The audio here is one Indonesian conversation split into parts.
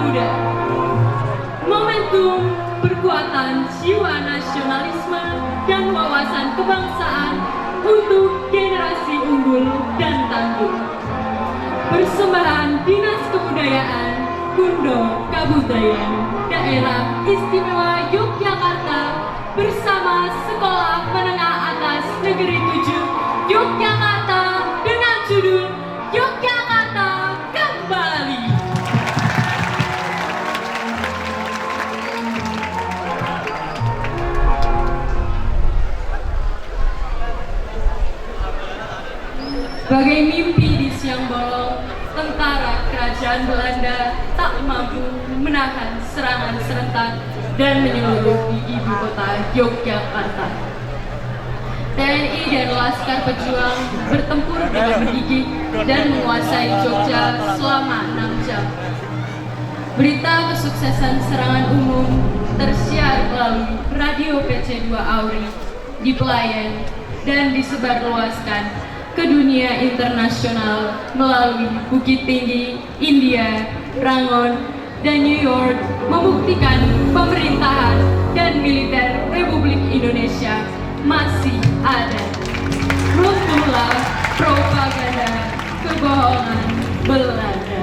muda. Momentum perkuatan jiwa nasionalisme dan wawasan kebangsaan untuk generasi unggul dan tangguh. Persembahan Dinas Kebudayaan Kundo Kabupaten Daerah Istimewa Yogyakarta bersama Sekolah Menengah Atas Negeri 7 Yogyakarta dengan judul Yogyakarta Kembali. Sebagai mimpi di siang bolong, tentara kerajaan Belanda tak mampu menahan serangan serentak dan menyeluruh di ibu kota Yogyakarta. TNI dan Laskar Pejuang bertempur dengan bergigih dan menguasai Jogja selama 6 jam. Berita kesuksesan serangan umum tersiar melalui radio PC2 Auri di Pelayan dan disebarluaskan ke dunia internasional melalui Bukit Tinggi, India, Rangon, dan New York, membuktikan pemerintahan dan militer Republik Indonesia masih ada. Runtuhlah propaganda kebohongan Belanda.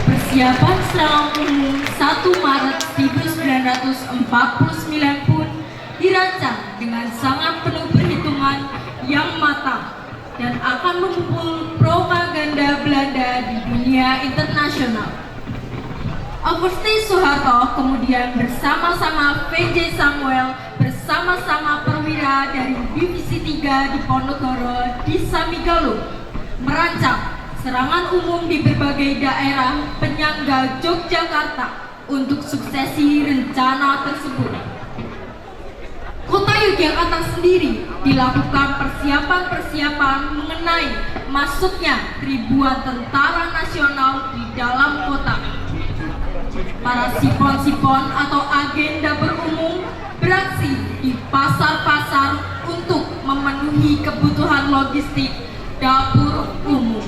Persiapan serangan umum 1 Maret 1949 pun dirancang dengan sangat penuh perhitungan yang matang dan akan memupul propaganda Belanda di dunia internasional. Agusti Soeharto kemudian bersama-sama VJ Samuel bersama-sama perwira dari Divisi 3 di Ponorogo di Samigaluh merancang serangan umum di berbagai daerah penyangga Yogyakarta untuk suksesi rencana tersebut. Kota Yogyakarta sendiri dilakukan persiapan-persiapan mengenai masuknya ribuan tentara nasional di dalam kota. Para sipon-sipon atau agenda berumum beraksi di pasar-pasar untuk memenuhi kebutuhan logistik dapur umum.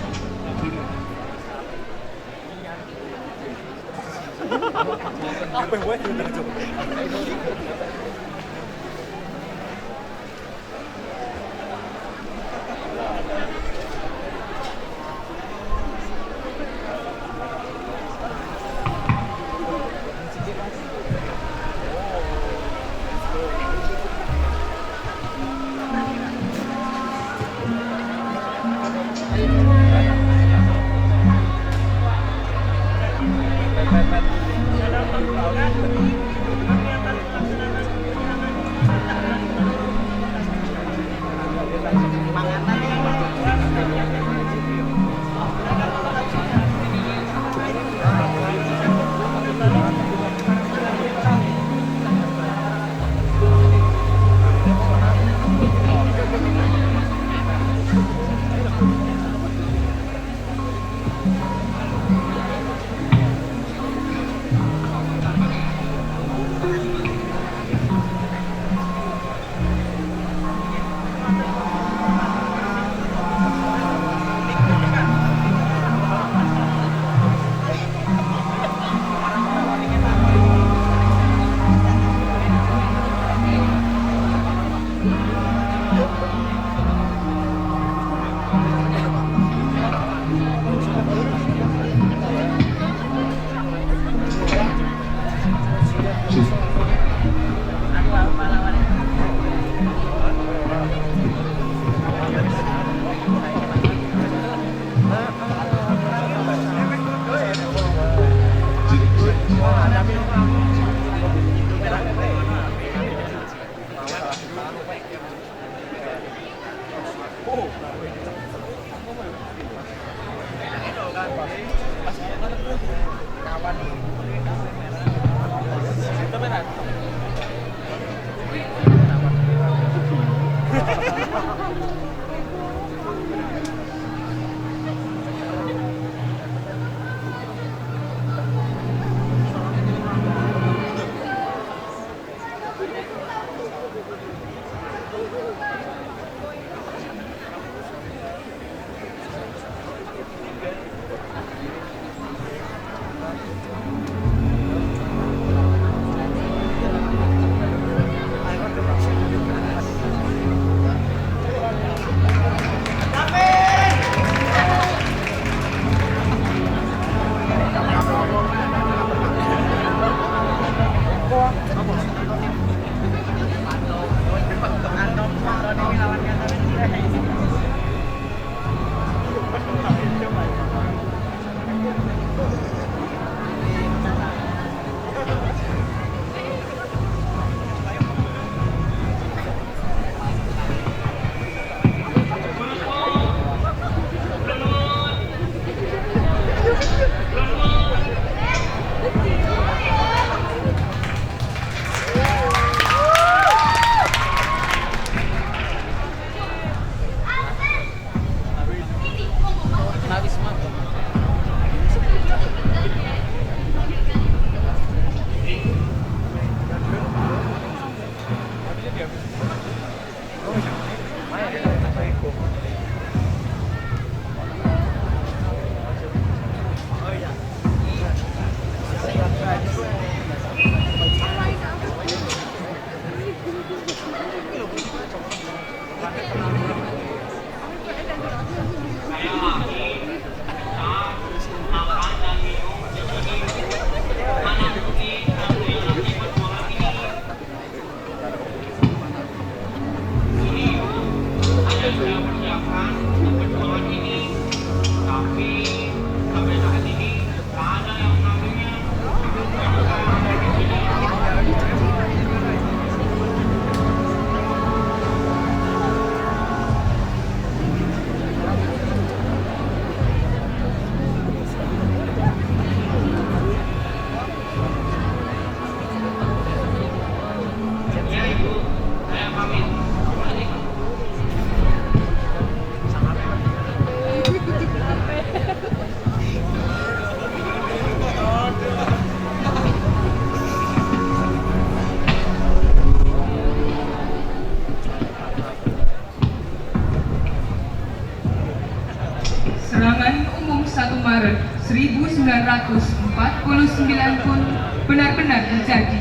serangan umum 1 Maret 1949 pun benar-benar terjadi.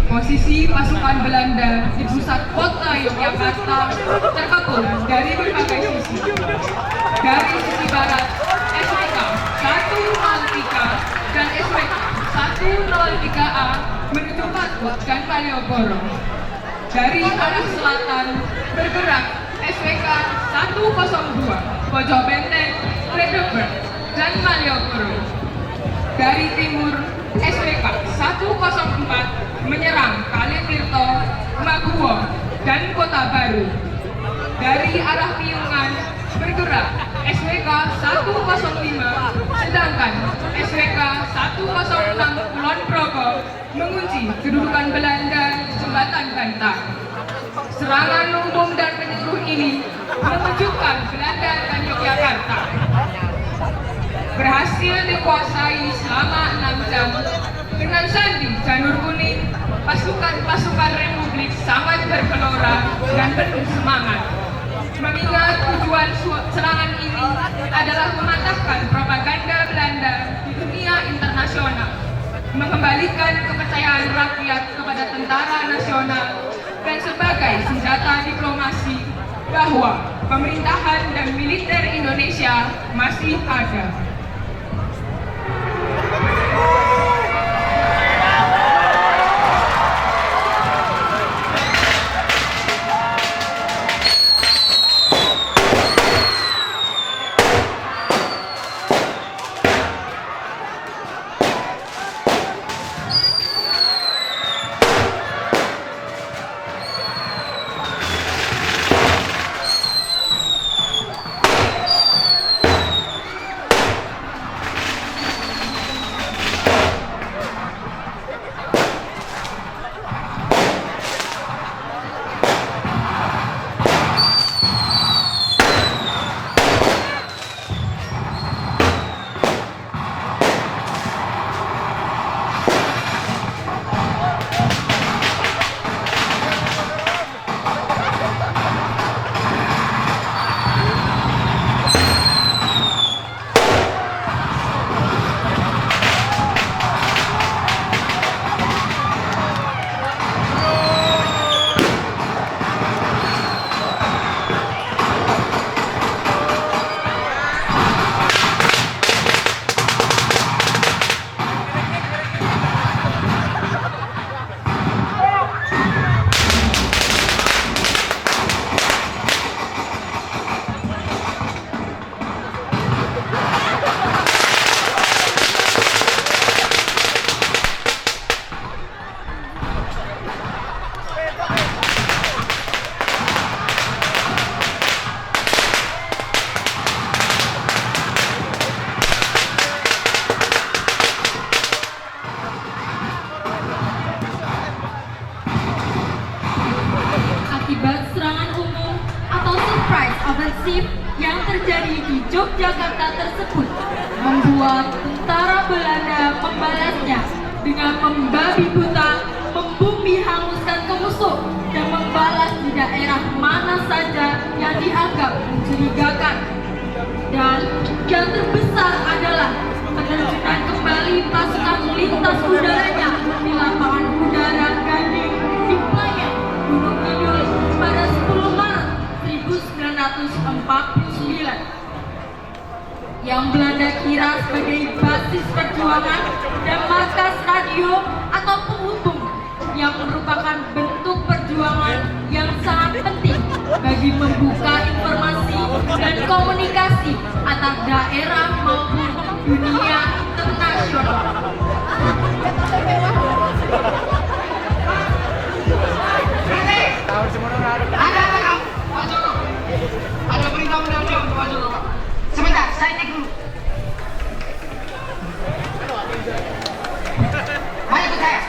Posisi pasukan Belanda di pusat kota Yogyakarta terkepung dari berbagai sisi. Dari sisi barat, SWK 103 dan SWK 103A menuju Patkut dan Malioboro. Dari arah selatan bergerak SWK 102 Pojok Benteng, Redeberg, dan Malioboro. Dari timur, SWK 104 menyerang Kalitirto, Maguwo, dan Kota Baru. Dari arah Piungan bergerak SWK 105, sedangkan SWK 106 Kulon Progo mengunci kedudukan Belanda di Jembatan Bantar. Serangan umum dan menyeluruh ini mengejutkan Belanda dan Yogyakarta. Berhasil dikuasai selama 6 jam. Dengan sandi janur kuning, pasukan Republik sangat bergelora dan penuh semangat. Mengingat tujuan serangan ini adalah mematahkan propaganda Belanda di dunia internasional, mengembalikan kepercayaan rakyat kepada tentara nasional, dan sebagai senjata diplomasi bahwa pemerintahan dan militer Indonesia masih ada. Akibat serangan umum atau surprise offensive yang terjadi di Yogyakarta tersebut membuat tentara Belanda membalasnya dengan membabi buta, membumi hanguskan ke musuh, dan membalas di daerah mana saja yang dianggap mencurigakan. Dan yang terbesar adalah penerjunan kembali pasukan lintas udaranya di lapangan udara Gading di Playang, Gunung Kidul pada 10 Maret 1949 yang Belanda kira sebagai basis perjuangan dan markas radio atau penghubung yang merupakan bentuk perjuangan yang sangat penting bagi membuka informasi dan komunikasi antar daerah maupun dunia internasional. Ada berita mendadak Pak Joko. Sebentar, saya cek dulu. Mari ikut saya.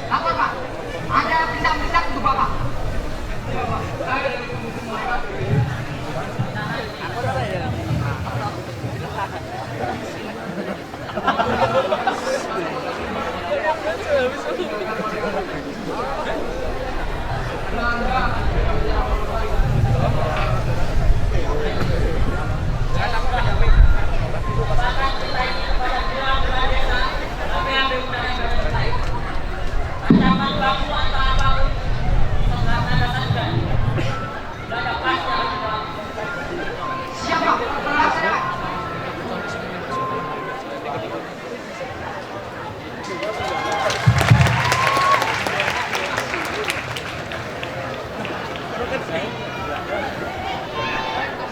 Lapor Pak, ada berita-berita untuk Bapak.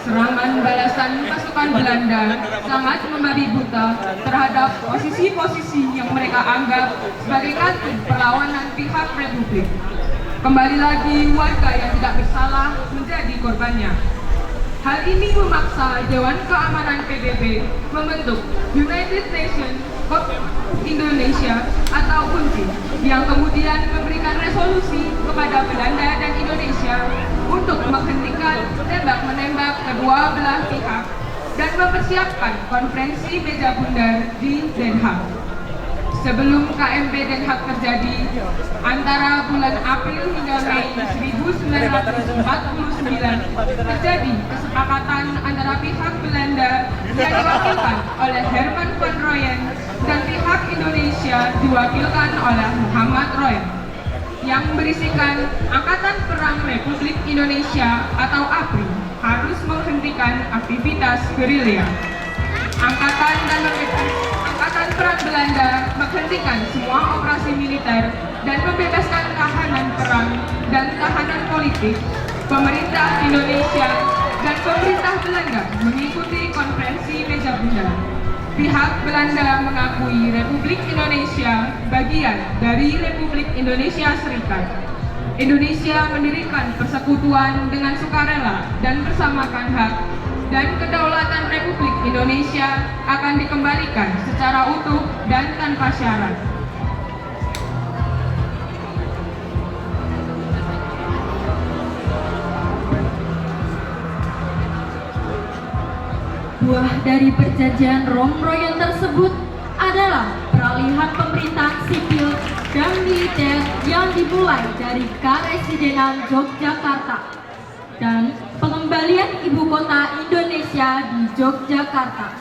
Serangan balasan pasukan Belanda sangat membabi buta terhadap posisi-posisi yang mereka anggap sebagai kantung perlawanan pihak Republik. Kembali lagi warga yang tidak bersalah menjadi korbannya. Hal ini memaksa Dewan Keamanan PBB membentuk United Nations of Indonesia atau UNSI yang kemudian memberikan resolusi kepada Belanda dan Indonesia untuk menghentikan tembak-menembak kedua belah pihak dan mempersiapkan konferensi meja bundar di Den Haag. Sebelum KMP Den Haag terjadi, antara bulan April hingga Mei 1949 terjadi kesepakatan antara pihak Belanda yang diwakilkan oleh Herman van Rooyen dan pihak Indonesia diwakilkan oleh Muhammad Roy yang berisikan Angkatan Perang Republik Indonesia atau APRI harus menghentikan aktivitas gerilya. Angkatan Perang Belanda menghentikan semua operasi militer dan membebaskan tahanan perang dan tahanan politik. Pemerintah Indonesia dan pemerintah Belanda mengikuti konferensi meja bundar. Pihak Belanda mengakui Republik Indonesia bagian dari Republik Indonesia Serikat. Indonesia mendirikan persekutuan dengan sukarela dan bersamakan hak dan kedaulatan Republik Indonesia akan dikembalikan secara utuh dan tanpa syarat. Buah dari perjanjian Rom-Royen tersebut adalah peralihan pemerintahan sipil dan militer yang dimulai dari Karesidenan Yogyakarta dan pengembalian ibu kota Indonesia di Yogyakarta.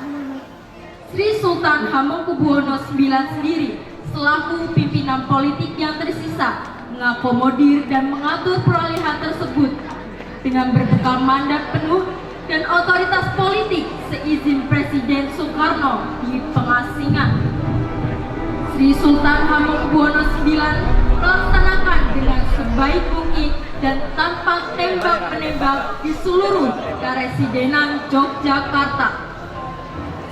Sri Sultan Hamengkubuwono IX sendiri selaku pimpinan politik yang tersisa mengakomodir dan mengatur peralihan tersebut dengan berbekal mandat penuh dan otoritas politik seizin Presiden Soekarno di pengasingan. Sri Sultan Hamengkubuwono IX melaksanakan dengan sebaik mungkin dan tanpa tembak-menembak di seluruh Karesidenan Yogyakarta.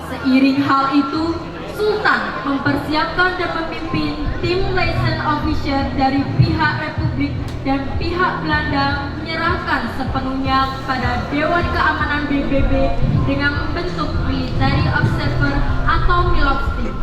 Seiring hal itu, Sultan mempersiapkan dan memimpin tim liaison officer dari pihak Republik dan pihak Belanda menyerahkan sepenuhnya kepada Dewan Keamanan PBB dengan membentuk Military Observer atau Milobster.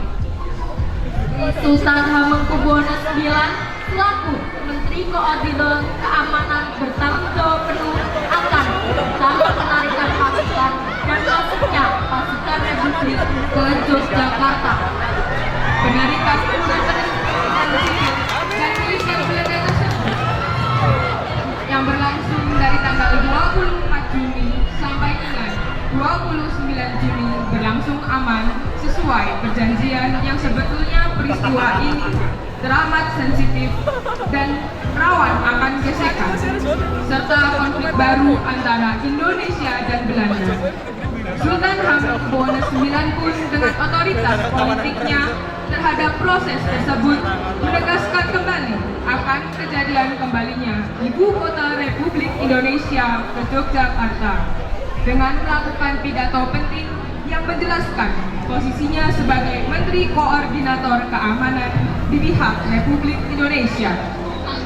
Sultan Hamengkubuwono IX selaku Menteri Koordinator Keamanan bertanggung jawab penuh akan pertama penarikan pasukan dan masuknya pasukan Republik ke Yogyakarta. Penarikan pasukan dan militer Belanda tersebut yang berlangsung dari tanggal 24 Juni sampai dengan 29 Juni berlangsung aman sesuai perjanjian yang sebetulnya peristiwa ini teramat sensitif dan rawan akan gesekan serta konflik baru antara Indonesia dan Belanda. Sultan Hamengkubuwono IX pun dengan otoritas politiknya terhadap proses tersebut menegaskan kembali akan kejadian kembalinya ibu kota Republik Indonesia ke Yogyakarta dengan melakukan pidato penting yang menjelaskan posisinya sebagai Menteri Koordinator Keamanan di pihak Republik Indonesia,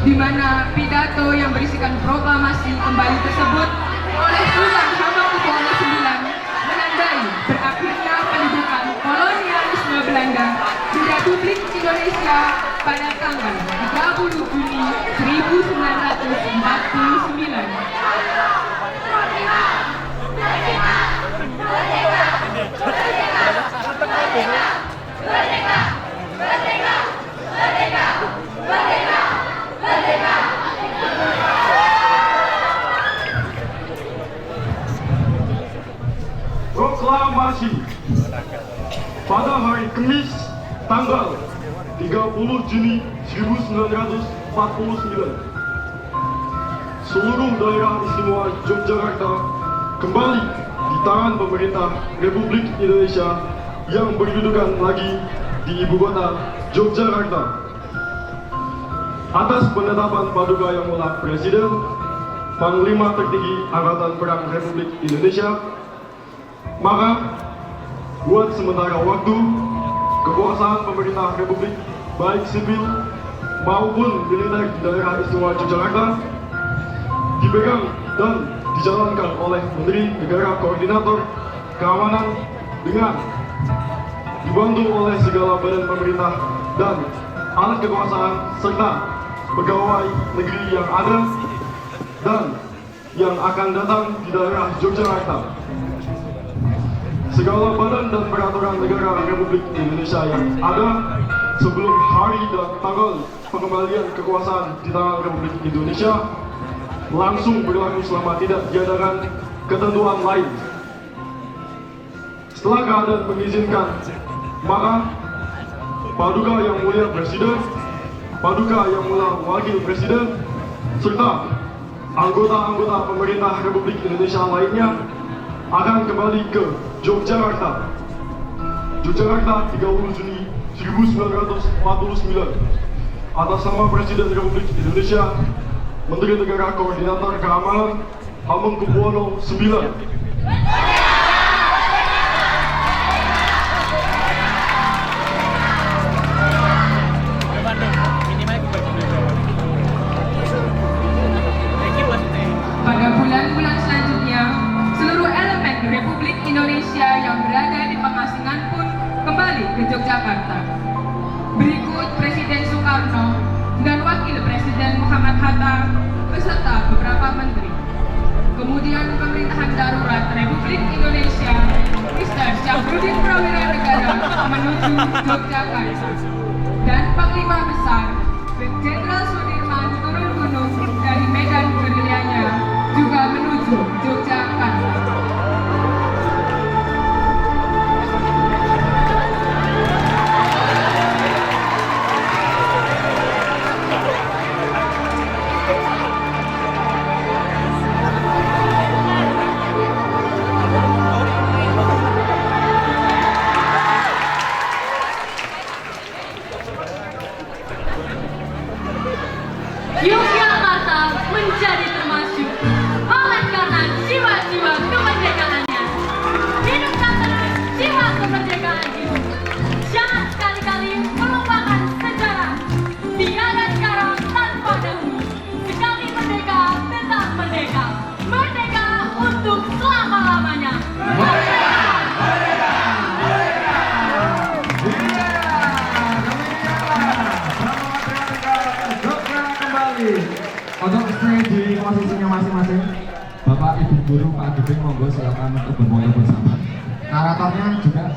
di mana pidato yang berisikan proklamasi kembali tersebut oleh Sultan Hamengkubuwono IX menandai berakhirnya pendudukan kolonialisme Belanda di Republik Indonesia pada tanggal 30 Juni 1949. Proklamasi pada hari Kamis tanggal 30 Juni 1949 seluruh daerah istimewa Yogyakarta kembali di tangan pemerintah Republik Indonesia yang berkedudukan lagi di ibu kota Yogyakarta. Atas penetapan Paduka Yang Mulia Presiden, Panglima Tertinggi Angkatan Perang Republik Indonesia. Maka, buat sementara waktu, kekuasaan pemerintah Republik baik sipil maupun militer di daerah istimewa Yogyakarta dipegang dan dijalankan oleh Menteri Negara Koordinator Keamanan dengan dibantu oleh segala badan pemerintah dan alat kekuasaan serta pegawai negeri yang ada dan yang akan datang di daerah Yogyakarta. Segala badan dan peraturan negara Republik Indonesia yang ada sebelum hari dan tanggal pengembalian kekuasaan di tangan Republik Indonesia langsung berlaku selama tidak diadakan ketentuan lain. Setelah keadaan mengizinkan, maka Paduka Yang Mulia Presiden, Paduka Yang Mulia Wakil Presiden, serta anggota-anggota pemerintah Republik Indonesia lainnya akan kembali ke Yogyakarta. Yogyakarta 30 Juni 1949 atas nama Presiden Republik Indonesia, Menteri Negara Koordinator Keamanan Hamengkubuwono IX. Pada bulan-bulan selanjutnya, seluruh elemen Republik Indonesia yang berada di pengasingan pun kembali ke Yogyakarta. Berikut Presiden Soekarno dan Wakil Presiden Muhammad Hatta beserta beberapa menteri. Kemudian pemerintahan darurat Republik Indonesia, Mr. Syafruddin Prawira Negara menuju Yogyakarta. Dan Panglima Besar, Jenderal Sudirman turun gunung dari medan gerilyanya juga menuju Yogyakarta. Yogyakarta menjadi termasyhur oleh karena jiwa-jiwa kemerdekaannya. Hidupkan terus jiwa kemerdekaan itu. Jangan sekali-kali melupakan sejarah. Tiada sekarang tanpa dahulu. Sekali merdeka, tetap merdeka. Merdeka untuk selama-lamanya. Untuk stay di posisinya masing-masing, Bapak Ibu Guru Pak Gubeng monggo silakan untuk berfoto bersama. Naratornya juga